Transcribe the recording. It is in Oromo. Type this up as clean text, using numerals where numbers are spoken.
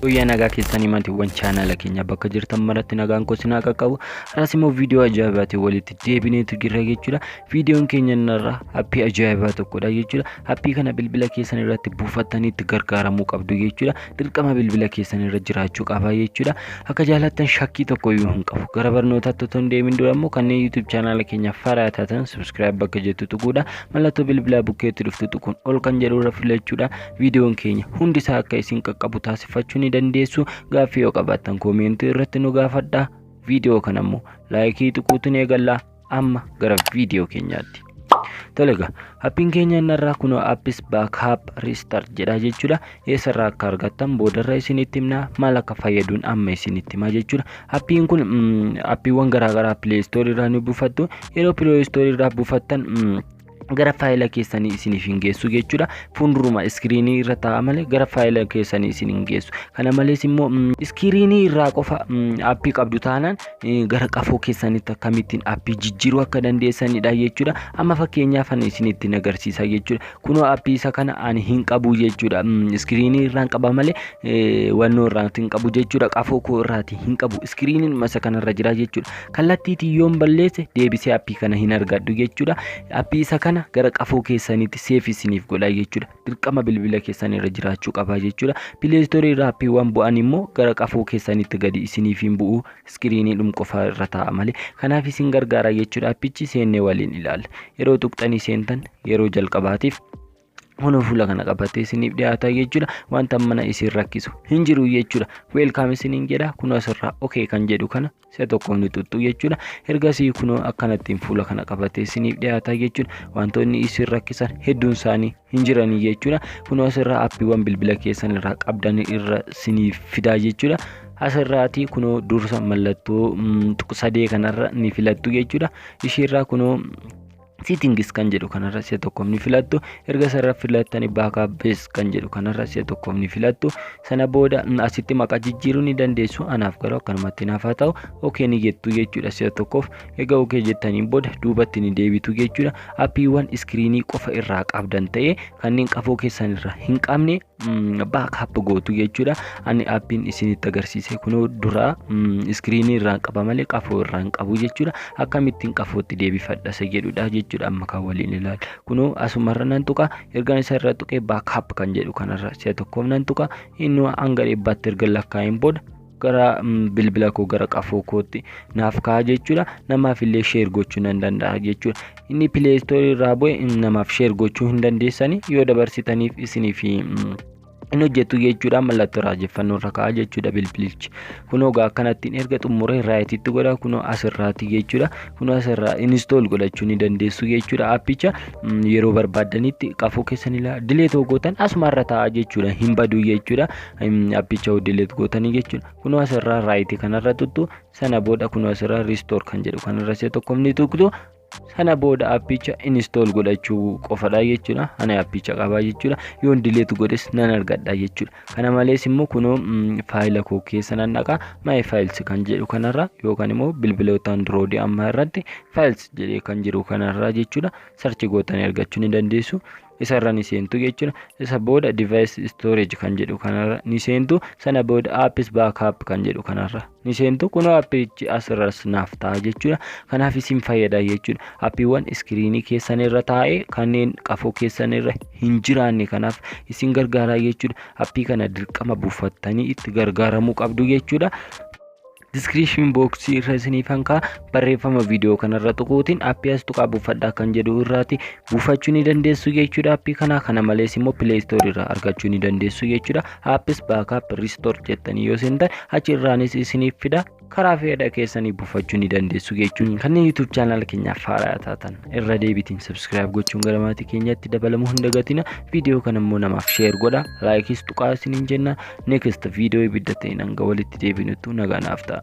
Guyyaa nagaa keessanii maatiiwwan chaanala keenya bakka jirtan maratti nagaan koo sinaa qaqqabu. Har'as immoo viidiyoo ajaa'ibaatiin walitti deebineetu jirra jechuudha. Viidiyoon keenya irraa appii ajaa'ibaa tokkodha jechuudha. Appii kana bilbila keessan irratti buufattanii itti gargaaramuu qabdu jechuudha. Dirqama bilbila keessan irra jiraachuu qaba jechuudha. Akka jaalattan shakkii tokko iyyuu hin qabu. Gara barnootaatti otoo hin deemin dura immoo kanneen YouTube chaanala keenya faaraa taatan subscribe bakka jettu tuquudha. Mallattoo bilbilaa bukkeetti dhuftu tuquun ol kan jedhu irra filachuudha. Viidiyoon keenya hundisaa akka isin qaqqabu taasifachuu dandeessu. Gaaffii yoo qabaattan koomentii irratti nu gaafadhaa. Viidiyoo kana immoo laayikii tuquutiin eegallaa. Amma gara viidiyoo keenyaatti. Tolega appiin keenya irraa kunoo appis backup restart jedha jechuudha. Eessarraa akka argattan boodarra isinitti himna. Maal akka fayyaduun amma isinitti hima jechuudha. Appiin kun appiiwwan garaagaraa Play Store irraa ni buufattu. Yeroo Play Store irraa buufattan gara faayila keessanii isiniif hin geessu jechuudha. Fuulduruma iskiriinii irra taa'a malee gara faayila keessanii isin hin geessu. Kana malees immoo iskiriinii irraa qofa appii qabdu taanaan gara qafoo keessanitti akkamittiin appii jijjiiruu akka dandeessanidha jechuudha. Amma fakkeenyaaf ani isinitti agarsiisa jechuudha. Kunoo appii isa kana ani hin qabu jechuudha. Iskiriinii irraan qaba malee wannoo irraan hin qabu jechuudha. Qafoo koo irraati hin qabu. Iskiriiniin masa kanarra jira jechuudha. Kallattiitiin yoon balleesse deebisee appii kana hin argadhu jechuudha. Appii isa kana gara qafoo keessanitti seef isiniif godha jechuudha. Dirqama bilbila keessan irra jiraachuu qaba jechuudha. Play Store irraa appiiwwan bu'an immoo gara qafoo keessanitti gadi isiniif hin bu'u. Iskiriinii dhum qofa irra taa'a malee. Kanaaf isin gargaara jechuudha. Appichi seennee waliin ilaalla. Yeroo tuqxanii seentan yeroo jalqabaatiif hono fuula kana qabatee isiniif dhiyaata jechuudha. Wanta mana isin rakkisu hin jiru jechuudha. Welcome isiniin jedha. Kunoo asirraa okay kan jedhu kana isa tokko ni tuttu jechuudha. Ergasii kunoo akkanattiin fuula kana qabatee isiniif dhiyaata jechuudha. Wantoonni isin rakkisan hedduun isaanii hin jiranii jechuudha. Kunoo asirraa appiiwwan bilbila keessan irraa qabdan irra isiniif fidaa jechuudha. Asirraati kunoo dursa mallattoo sadee kanarra ni filattu jechuudha. Ishiirraa kunoo settings kan jedhu kanarra isa tokko ni filattu. Erga sarara filattanii backup base kan jedhu kanarra isa tokko ni filattu. Sana booda asitti maqaa jijjiiruu ni dandeessu. Anaaf garuu akkanumatti naaf haa ta'u okay ni jettu jechuudha. Isa tokkoof egaa okay jettaniin booda duubatti ni deebitu jechuudha. Appiiwwan iskiriinii qofa irraa qabdan ta'ee kanneen qafoo keessan irraa hin qabne backup gootu jechuudha. Ani appiin isinitti agarsiise kunoo dura iskiriinii irraa qaba malee qafoo irraa hin qabu jechuudha. Akkamittiin qafootti deebifadha isa jedhudha jechuudha. Amma kan waliin ilaala. Kunoo asumarra nan tuqa. Erga isa irra tuqee backup kan jedhu kanarra isa tokkoof nan tuqa. Inni hanga dhibbaatti erga lakkaa'een booda gara bilbila koo gara qafoo kootti naaf ka'a jechuudha. Namaaf illee share gochuu nan danda'a jechuudha. Inni Play Store irraa bu'e namaaf share gochuu hin dandeessanii yoo dabarsitaniif isiniif inni hojjetu jechuudha. Mallattoo raajeffannoo irra ka'a jechuudha bilbilichi. Kunoo akkanattiin erga xumuree raayitiitti godha. Kunoo asirraati jechuudha. Kunoo asirraa install godhachuu ni dandeessu jechuudha. Appicha yeroo barbaadanitti qafoo keessan ilaa delete gootan asumarra ta'a jechuudha. Hin badu jechuudha. Appicha delete gootanii jechuudha. Kunoo asirraa raayitii kanarra tuttu. Sana booda kunoo asirraa restore kan jedhu kanarra isa tokko ni tuqtu. Sana booda appicha install godhachuu qofadha jechuudha. Ana appicha qaba jechuudha. Yoon delete godhes nan argadha jechuudha. Kana malees immoo kunoo faayila koo keessa nan dhaqa. My files kan jedhu kanarra yookaan immoo bilbiloota Android amma irratti files jedhee kan jiru kanarra jechuudha. Search gootanii argachuu ni dandeessu. Isarra ni seentu jechuudha. Isa booda device storage kan jedhu kanarra ni seentu. Sana booda appis backup kan jedhu kanarra ni seentu. Kunoo appichi asirras naaf ta'a jechuudha. Kanaaf isin fayyada jechuudha. Appiiwwan iskiriinii keessan irra taa'ee kanneen qafoo keessan irra hin jiraanne kanaaf isin gargaara jechuudha. Appii kana dirqama buufattanii itti gargaaramuu qabdu jechuudha. Description box irra isiniif hanqa barreeffama viidiyoo kanarra tuquutiin appii as tuqaa buufadhaa kan jedhu irraati buufachuu ni dandeessu jechuudha. Appii kana malees immoo Play Store irraa argachuu ni dandeessu jechuudha. Appis backup restore jettanii yoo seentan achi irraanis isiniif fida. Karaa fedha keessanii buufachuu ni dandeessu jechuudha. Kanneen YouTube channel keenyaaf haaraa taatan irra deebitiin subscribe gochuun gara maatii keenyatti dabalamuu hin dagatina. Viidiyoo kana immoo namaaf share godha. Laayikis tuqaa isiniin jenna. Next viidiyoo ibidda ta'een hanga walitti deebinutti nagaa naaf ta'a.